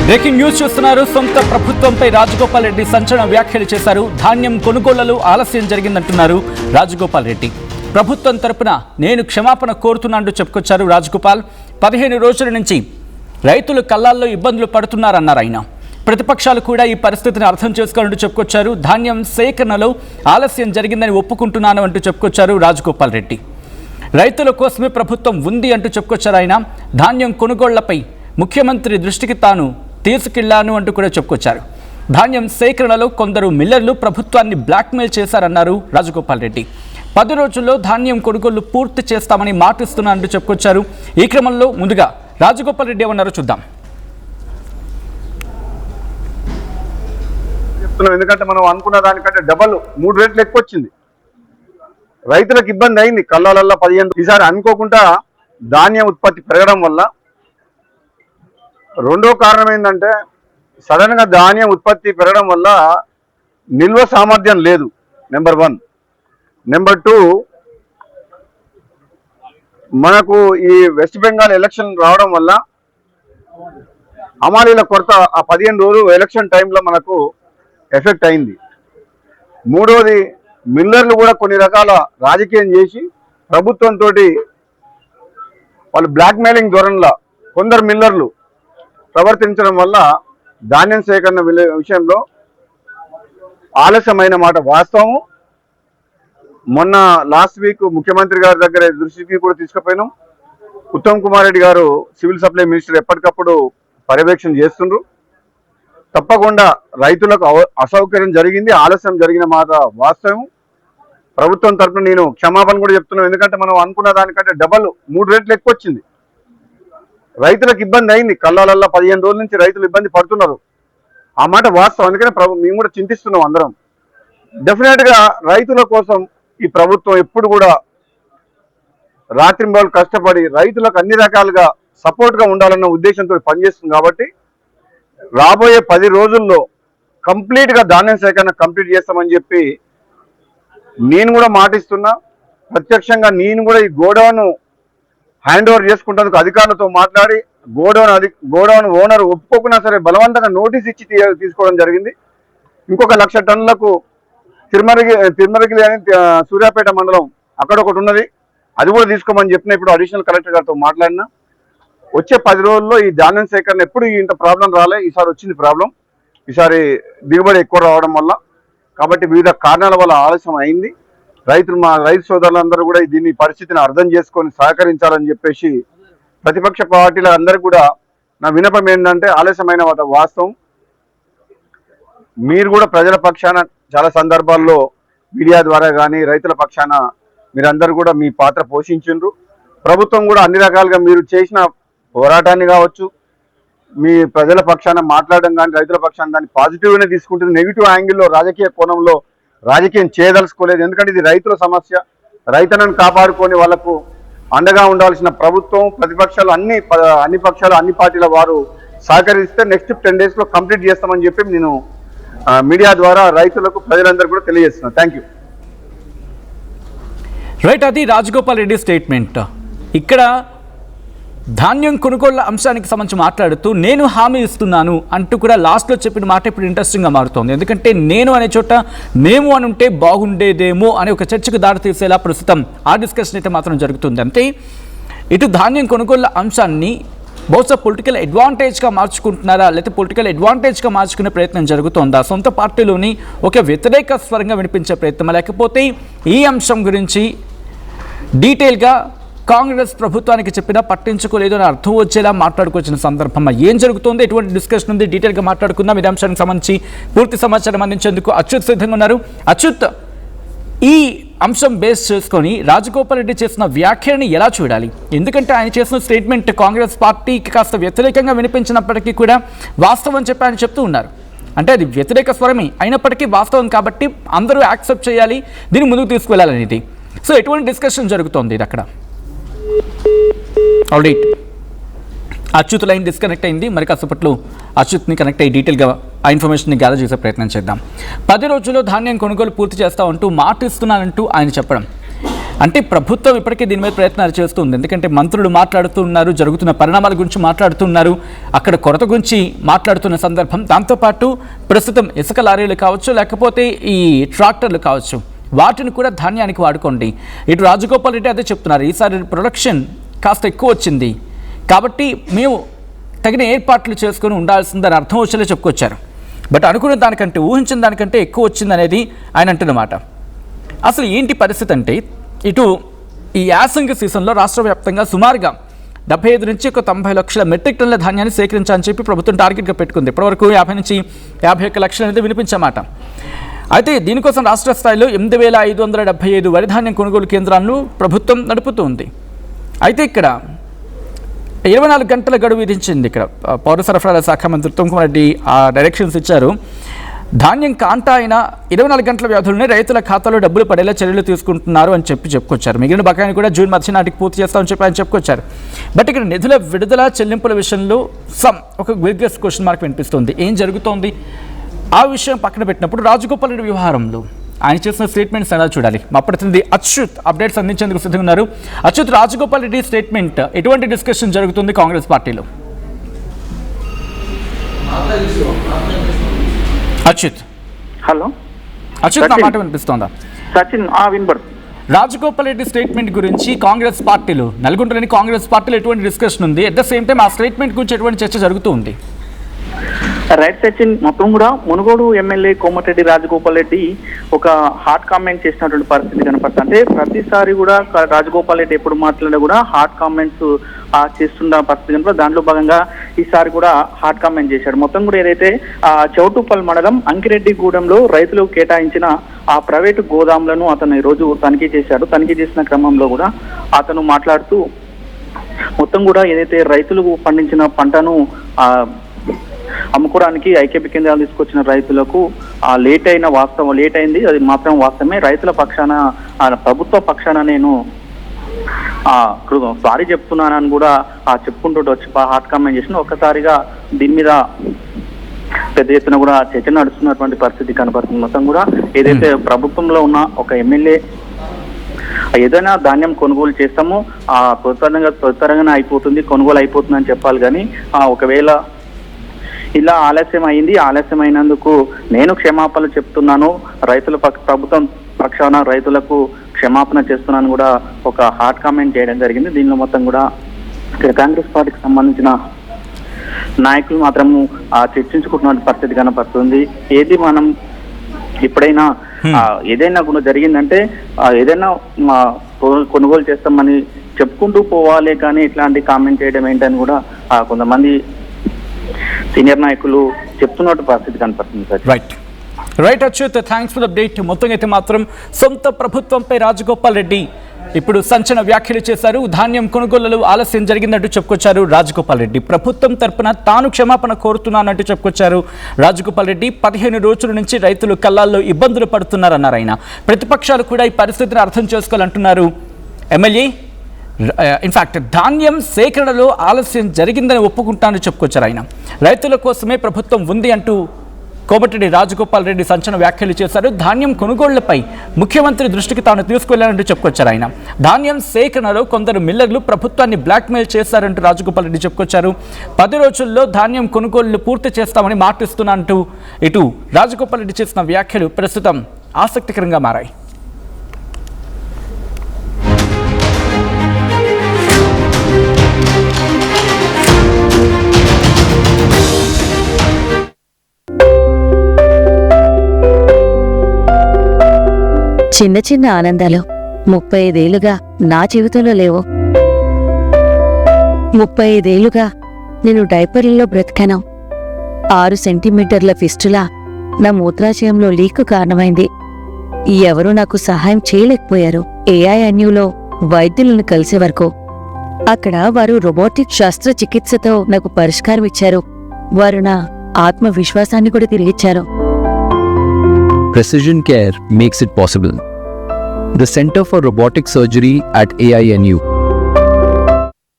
Breaking news చూస్తున్నారు. సొంత ప్రభుత్వంపై రాజగోపాల్ రెడ్డి సంచలన వ్యాఖ్యలు చేశారు. ధాన్యం కొనుగోళ్లలో ఆలస్యం జరిగిందంటున్నారు రాజగోపాల్ రెడ్డి. ప్రభుత్వం తరపున నేను క్షమాపణ కోరుతున్నానంటూ చెప్పుకొచ్చారు రాజగోపాల్. 15 రోజుల నుంచి రైతులు కళ్ళాల్లో ఇబ్బందులు పడుతున్నారన్నారు ఆయన. ప్రతిపక్షాలు కూడా ఈ పరిస్థితిని అర్థం చేసుకోవాలంటూ చెప్పుకొచ్చారు. ధాన్యం సేకరణలో ఆలస్యం జరిగిందని ఒప్పుకుంటున్నాను అంటూ చెప్పుకొచ్చారు రాజగోపాల్ రెడ్డి. రైతుల కోసమే ప్రభుత్వం ఉంది అంటూ చెప్పుకొచ్చారు ఆయన. ధాన్యం కొనుగోళ్లపై ముఖ్యమంత్రి దృష్టికి తాను తీసుకెళ్లాను అంటూ కూడా చెప్పుకొచ్చారు. ధాన్యం సేకరణలో కొందరు మిల్లర్లు ప్రభుత్వాన్ని బ్లాక్మెయిల్ చేశారన్నారు రాజగోపాల్ రెడ్డి. 10 రోజుల్లో ధాన్యం కొనుగోళ్లు పూర్తి చేస్తామని మాటిస్తున్నానంటూ చెప్పుకొచ్చారు. ఈ క్రమంలో ముందుగా రాజగోపాల్ రెడ్డి ఏమన్నారో చూద్దాం. ఎందుకంటే మనం అనుకున్న దానికంటే డబల్ 3 రేట్లు ఎక్కువ వచ్చింది. రైతులకు ఇబ్బంది అయింది. కళ్ళాలల్లో 15. ఈసారి అనుకోకుండా ధాన్యం ఉత్పత్తి పెరగడం వల్ల రెండో కారణం ఏంటంటే సడన్ గా ధాన్యం ఉత్పత్తి పెరగడం వల్ల నిల్వ సామర్థ్యం లేదు. నెంబర్ 1. నెంబర్ 2, మనకు ఈ వెస్ట్ బెంగాల్ ఎలక్షన్ రావడం వల్ల హమాలీల కొరత ఆ 15 రోజులు ఎలక్షన్ టైంలో మనకు ఎఫెక్ట్ అయింది. మూడోది, మిల్లర్లు కూడా కొన్ని రకాల రాజకీయం చేసి ప్రభుత్వంతో వాళ్ళు బ్లాక్మెయిలింగ్ ధోరణిలో కొందరు మిల్లర్లు ప్రవర్తించడం వల్ల ధాన్యం సేకరణ విషయంలో ఆలస్యమైన మాట వాస్తవము. మొన్న లాస్ట్ వీక్ ముఖ్యమంత్రి గారి దగ్గర దృష్టికి కూడా తీసుకుపోయినాం. ఉత్తమ్ కుమార్ రెడ్డి గారు సివిల్ సప్లై మినిస్టర్ ఎప్పటికప్పుడు పర్యవేక్షణ చేస్తుండ్రు. తప్పకుండా రైతులకు అసౌకర్యం జరిగింది, ఆలస్యం జరిగిన మాట వాస్తవం. ప్రభుత్వం తరఫున నేను క్షమాపణ కూడా చెప్తున్నాను. ఎందుకంటే మనం అనుకున్న దానికంటే డబల్ 3 రేట్లు ఎక్కువ వచ్చింది. రైతులకు ఇబ్బంది అయింది. కళ్ళాలల్లో 15 రోజుల నుంచి రైతులు ఇబ్బంది పడుతున్నారు. ఆ మాట వాస్తవం. అందుకనే మేము కూడా చింతిస్తున్నాం అందరం. డెఫినెట్ గా రైతుల కోసం ఈ ప్రభుత్వం ఎప్పుడు కూడా రాత్రింబవళ్ళు కష్టపడి రైతులకు అన్ని రకాలుగా సపోర్ట్ గా ఉండాలన్న ఉద్దేశంతో పనిచేస్తుంది. కాబట్టి రాబోయే 10 రోజుల్లో కంప్లీట్ గా ధాన్యం సేకరణ కంప్లీట్ చేస్తామని చెప్పి నేను కూడా మాటిస్తున్నా. ప్రత్యక్షంగా నేను కూడా ఈ గోడౌన్ హ్యాండ్ ఓవర్ చేసుకుంటేందుకు అధికారులతో మాట్లాడి గోడౌన్ ఓనర్ ఒప్పుకోకున్నా సరే బలవంతంగా నోటీస్ ఇచ్చి తీసుకోవడం జరిగింది. ఇంకొక 1,00,000 టన్నులకు తిరుమలగిరి అని సూర్యాపేట మండలం అక్కడ ఒకటి ఉన్నది, అది కూడా తీసుకోమని చెప్పిన. ఇప్పుడు అడిషనల్ కలెక్టర్ గారితో మాట్లాడినా. వచ్చే 10 రోజుల్లో ఈ ధాన్యం సేకరణ ఎప్పుడు ఇంత ప్రాబ్లం రాలే. ఈసారి వచ్చింది ప్రాబ్లం. ఈసారి దిగుబడి ఎక్కువ రావడం వల్ల, కాబట్టి వివిధ కారణాల వల్ల ఆలస్యం అయింది. మా రైతు సోదరులందరూ కూడా దీన్ని పరిస్థితిని అర్థం చేసుకొని సహకరించాలని చెప్పేసి ప్రతిపక్ష పార్టీల అందరూ కూడా నా విన్నపం ఏంటంటే ఆలస్యమైన వాస్తవం. మీరు కూడా ప్రజల పక్షాన చాలా సందర్భాల్లో మీడియా ద్వారా కానీ రైతుల పక్షాన మీరందరూ కూడా మీ పాత్ర పోషించిండ్రు. ప్రభుత్వం కూడా అన్ని రకాలుగా మీరు చేసిన పోరాటాన్ని కావచ్చు, మీ ప్రజల పక్షాన మాట్లాడడం కానీ రైతుల పక్షాన దాన్ని పాజిటివ్గానే తీసుకుంటుంది. నెగిటివ్ యాంగిల్లో రాజకీయ కోణంలో రాజకీయం చేయదలుచుకోలేదు. ఎందుకంటే ఇది రైతుల సమస్య. రైతులను కాపాడుకొని వాళ్లకు అండగా ఉండాల్సిన ప్రభుత్వం, ప్రతిపక్షాలు అన్ని పక్షాలు అన్ని పార్టీల వారు సహకరిస్తే నెక్స్ట్ 10 days లో కంప్లీట్ చేస్తామని చెప్పి నేను మీడియా ద్వారా రైతులకు ప్రజలందరూ కూడా తెలియజేస్తున్నాను. Thank you. రైట్, అది రాజగోపాల్ రెడ్డి స్టేట్మెంట్. ఇక్కడ ధాన్యం కొనుగోళ్ల అంశానికి సంబంధించి మాట్లాడుతూ నేను హామీ ఇస్తున్నాను అంటూ కూడా లాస్ట్లో చెప్పిన మాట ఇప్పుడు ఇంట్రెస్టింగ్గా మారుతోంది. ఎందుకంటే నేను అనే చోట మేము అని ఉంటే బాగుండేదేమో అనే ఒక చర్చకు దారితీసేలా ప్రస్తుతం ఆ డిస్కషన్ అయితే మాత్రం జరుగుతుంది. అంటే ఇటు ధాన్యం కొనుగోళ్ల అంశాన్ని బహుశా పొలిటికల్ అడ్వాంటేజ్గా మార్చుకుంటున్నారా, లేకపోతే పొలిటికల్ అడ్వాంటేజ్గా మార్చుకునే ప్రయత్నం జరుగుతోందా, సొంత పార్టీలోని ఒక వ్యతిరేక స్వరంగా వినిపించే ప్రయత్నం, లేకపోతే ఈ అంశం గురించి డీటెయిల్గా కాంగ్రెస్ ప్రభుత్వానికి చెప్పినా పట్టించుకోలేదు అని అర్థం వచ్చేలా మాట్లాడుకొచ్చిన సందర్భంలో ఏం జరుగుతుంది, ఎటువంటి డిస్కషన్ ఉంది, డీటెయిల్గా మాట్లాడుకుందాం. ఈ అంశానికి సంబంధించి పూర్తి సమాచారం అందించేందుకు అచ్యుత్ సిద్ధంగా ఉన్నారు. అచ్యుత్, ఈ అంశం బేస్ చేసుకొని రాజగోపాల్ రెడ్డి చేసిన వ్యాఖ్యని ఎలా చూడాలి? ఎందుకంటే ఆయన చేసిన స్టేట్మెంట్ కాంగ్రెస్ పార్టీకి కాస్త వ్యతిరేకంగా వినిపించినప్పటికీ కూడా వాస్తవం చెప్పి ఆయన చెప్తూ ఉన్నారు. అంటే అది వ్యతిరేక స్వరమే అయినప్పటికీ వాస్తవం కాబట్టి అందరూ యాక్సెప్ట్ చేయాలి, దీన్ని ముందుకు తీసుకువెళ్ళాలనేది. సో ఎటువంటి డిస్కషన్ జరుగుతోంది ఇది అక్కడ? ఆల్రైట్, అచ్యుత్ లైన్ డిస్కనెక్ట్ అయింది. మరి కాసేపట్లో అచ్యుత్ని కనెక్ట్ అయ్యి డీటెయిల్గా ఆ ఇన్ఫర్మేషన్ని గ్యాదర్ చేసే ప్రయత్నం చేద్దాం. 10 రోజుల్లో ధాన్యం కొనుగోలు పూర్తి చేస్తామంటూ మాట ఇస్తున్నానంటూ ఆయన చెప్పడం. అంటే ప్రభుత్వం ఇప్పటికే దీని మీద ప్రయత్నాలు చేస్తుంది. ఎందుకంటే మంత్రులు మాట్లాడుతున్నారు, జరుగుతున్న పరిణామాల గురించి మాట్లాడుతున్నారు, అక్కడ కొరత గురించి మాట్లాడుతున్న సందర్భం. దాంతోపాటు ప్రస్తుతం ఇసుక లారీలు కావచ్చు, లేకపోతే ఈ ట్రాక్టర్లు కావచ్చు, వాటిని కూడా ధాన్యానికి వాడుకోండి. ఇటు రాజగోపాల్ రెడ్డి అదే చెప్తున్నారు, ఈసారి ప్రొడక్షన్ కాస్త ఎక్కువ వచ్చింది కాబట్టి మేము తగిన ఏర్పాట్లు చేసుకొని ఉండాల్సిందని అర్థం వచ్చేలా చెప్పుకొచ్చారు. బట్ అనుకున్న దానికంటే, ఊహించిన దానికంటే ఎక్కువ వచ్చిందనేది ఆయన అంటున్నమాట. అసలు ఏంటి పరిస్థితి అంటే, ఇటు ఈ యాసంగి సీజన్లో రాష్ట్ర వ్యాప్తంగా సుమారుగా 75 నుంచి 90 లక్షల మెట్రిక్ టన్నుల ధాన్యాన్ని సేకరించాలని చెప్పి ప్రభుత్వం టార్గెట్గా పెట్టుకుంది. ఇప్పటివరకు 50 నుంచి 51 లక్షలు అనేది వినిపించమాట. అయితే దీనికోసం రాష్ట్ర స్థాయిలో 8575 వరి ధాన్యం కొనుగోలు కేంద్రాలను ప్రభుత్వం నడుపుతుంది. అయితే ఇక్కడ 24 గంటల గడువు విధించింది. ఇక్కడ పౌర సరఫరాల శాఖ మంత్రి ఉత్తమ్ రెడ్డి ఆ డైరెక్షన్స్ ఇచ్చారు. ధాన్యం కాంటా అయిన 24 గంటల వ్యవధిలోనే రైతుల ఖాతాలో డబ్బులు పడేలా చర్యలు తీసుకుంటున్నారు అని చెప్పుకొచ్చారు. మిగిలిన బకాయిని కూడా జూన్ మధ్య నాటికి పూర్తి చేస్తామని చెప్పి ఆయన చెప్పుకొచ్చారు. బట్ ఇక్కడ నిధుల విడుదల చెల్లింపుల విషయంలో ఒక బిగ్గెస్ట్ క్వశ్చన్ మార్క్ వినిపిస్తుంది. ఏం జరుగుతోంది ఆ విషయం పక్కన పెట్టినప్పుడు రాజగోపాల్ రెడ్డి వ్యవహారంలో ఆయన చేసిన స్టేట్మెంట్స్ ఎలా చూడాలి? మా ప్రతినిధి అచ్యుత్ అప్డేట్స్ అందించేందుకు సిద్ధంగా ఉన్నారు. అచ్యుత్, రాజగోపాల్ రెడ్డి స్టేట్మెంట్ ఎటువంటి డిస్కషన్ జరుగుతుంది కాంగ్రెస్ పార్టీలో? అచ్యుత్, హలో అచ్యుత్, నా మాట వినిపిస్తోందా? సచిన్ వినబడుతుంది. రాజగోపాల్ రెడ్డి స్టేట్మెంట్ గురించి కాంగ్రెస్ పార్టీలో, నల్గొండలోని కాంగ్రెస్ పార్టీలో ఎటువంటి డిస్కషన్ ఉంది? అట్ ద సేమ్ టైం ఆ స్టేట్మెంట్ గురించి ఎటువంటి చర్చ జరుగుతూ ఉంది? రైట్ సచిన్, మొత్తం కూడా మునుగోడు ఎమ్మెల్యే కోమటిరెడ్డి రాజగోపాల్ రెడ్డి ఒక హాట్ కామెంట్ చేసినటువంటి పరిస్థితి కనపడుతుంది. అంటే ప్రతిసారి కూడా రాజగోపాల్ రెడ్డి ఎప్పుడు మాట్లాడినా కూడా హాట్ కామెంట్స్ చేస్తున్న పరిస్థితి కనపడుతుంది. దాంట్లో భాగంగా ఈసారి కూడా హాట్ కామెంట్ చేశాడు. మొత్తం కూడా ఏదైతే చౌటుప్పల్ మండలం అంకిరెడ్డిగూడెంలో రైతులకు కేటాయించిన ఆ ప్రైవేటు గోదాములను అతను ఈరోజు తనిఖీ చేశాడు. తనిఖీ చేసిన క్రమంలో కూడా అతను మాట్లాడుతూ మొత్తం కూడా ఏదైతే రైతులు పండించిన పంటను అమ్ముకోవడానికి ఐకేపీ కేంద్రాలు తీసుకొచ్చిన రైతులకు లేట్ అయింది, అది మాత్రం వాస్తవమే. రైతుల పక్షాన, ప్రభుత్వ పక్షాన నేను సారీ చెప్తున్నానని కూడా చెప్పుకుంటూ వచ్చి హాట్ కామెంట్ చేసిన. ఒక్కసారిగా దీని మీద పెద్ద ఎత్తున కూడా చర్చ నడుస్తున్నటువంటి పరిస్థితి కనబడుతుంది. మొత్తం కూడా ఏదైతే ప్రభుత్వంలో ఉన్న ఒక ఎమ్మెల్యే ఏదైనా ధాన్యం కొనుగోలు చేస్తామో త్వరగానే అయిపోతుంది, కొనుగోలు అయిపోతుంది అని చెప్పాలి. కానీ ఒకవేళ ఇలా ఆలస్యం అయినందుకు నేను క్షమాపణలు చెప్తున్నాను, ప్రభుత్వం పక్షాన రైతులకు క్షమాపణ చేస్తున్నాను కూడా ఒక హాట్ కామెంట్ చేయడం జరిగింది. దీనిలో మొత్తం కూడా కాంగ్రెస్ పార్టీకి సంబంధించిన నాయకులు మాత్రము చర్చించుకుంటున్న పరిస్థితి కనపడుతుంది. ఏది మనం ఎప్పుడైనా ఏదైనా కూడా జరిగిందంటే ఏదైనా కొనుగోలు చేస్తామని చెప్పుకుంటూ పోవాలి, కానీ ఇట్లాంటి కామెంట్ చేయడం ఏంటని కూడా కొంతమంది సీనియర్ నాయకులు చెప్తున్నట్టు పరిస్థితి కనపడుతుంది sir. Right Achyut, thanks for update. మొత్తం అయితే మాత్రం సొంత ప్రభుత్వంపై రాజగోపాల్ రెడ్డి ఇప్పుడు సంచలన వ్యాఖ్యలు చేశారు. ధాన్యం కొనుగోలులో ఆలస్యం జరిగిందంటూ చెప్పుకొచ్చారు రాజగోపాల్ రెడ్డి. ప్రభుత్వం తరపున తాను క్షమాపణ కోరుతున్నానంటూ చెప్పుకొచ్చారు రాజగోపాల్ రెడ్డి. 15 రోజుల నుంచి రైతులు కళ్ళాల్లో ఇబ్బందులు పడుతున్నారన్నారు ఆయన. ప్రతిపక్షాలు కూడా ఈ పరిస్థితిని అర్థం చేసుకోవాలంటున్నారు ఎమ్మెల్యే. ఇన్ఫ్యాక్ట్ ధాన్యం సేకరణలో ఆలస్యం జరిగిందని ఒప్పుకుంటానని చెప్పుకొచ్చారు ఆయన. రైతుల కోసమే ప్రభుత్వం ఉంది అంటూ కోమటిరెడ్డి రాజగోపాల్ రెడ్డి సంచలన వ్యాఖ్యలు చేశారు. ధాన్యం కొనుగోళ్లపై ముఖ్యమంత్రి దృష్టికి తాను తీసుకెళ్లారంటూ చెప్పుకొచ్చారు ఆయన. ధాన్యం సేకరణలో కొందరు మిల్లర్లు ప్రభుత్వాన్ని బ్లాక్మెయిల్ చేశారంటూ రాజగోపాల్ రెడ్డి చెప్పుకొచ్చారు. 10 రోజుల్లో ధాన్యం కొనుగోళ్లు పూర్తి చేస్తామని మాటిస్తున్నానంటూ ఇటు రాజగోపాల్ రెడ్డి చేసిన వ్యాఖ్యలు ప్రస్తుతం ఆసక్తికరంగా మారాయి. చిన్న చిన్న ఆనందాలు 35 ఏళ్లుగా నా జీవితంలో లేవు. 35 ఏళ్లుగా నేను డైపర్లలో బ్రతికాను. 6 సెంటీమీటర్ల ఫిస్టులా నా మూత్రాశయంలో లీకు కారణమైంది. ఎవరూ నాకు సహాయం చేయలేకపోయారు. AINUలో వైద్యులను కలిసే వరకు. అక్కడ వారు రోబోటిక్ శస్త్రచికిత్సతో నాకు పరిష్కారం ఇచ్చారు. వారు నా ఆత్మవిశ్వాసాన్ని కూడా తిరిగిచ్చారు. Precision care makes it possible. The Center for Robotic Surgery at AINU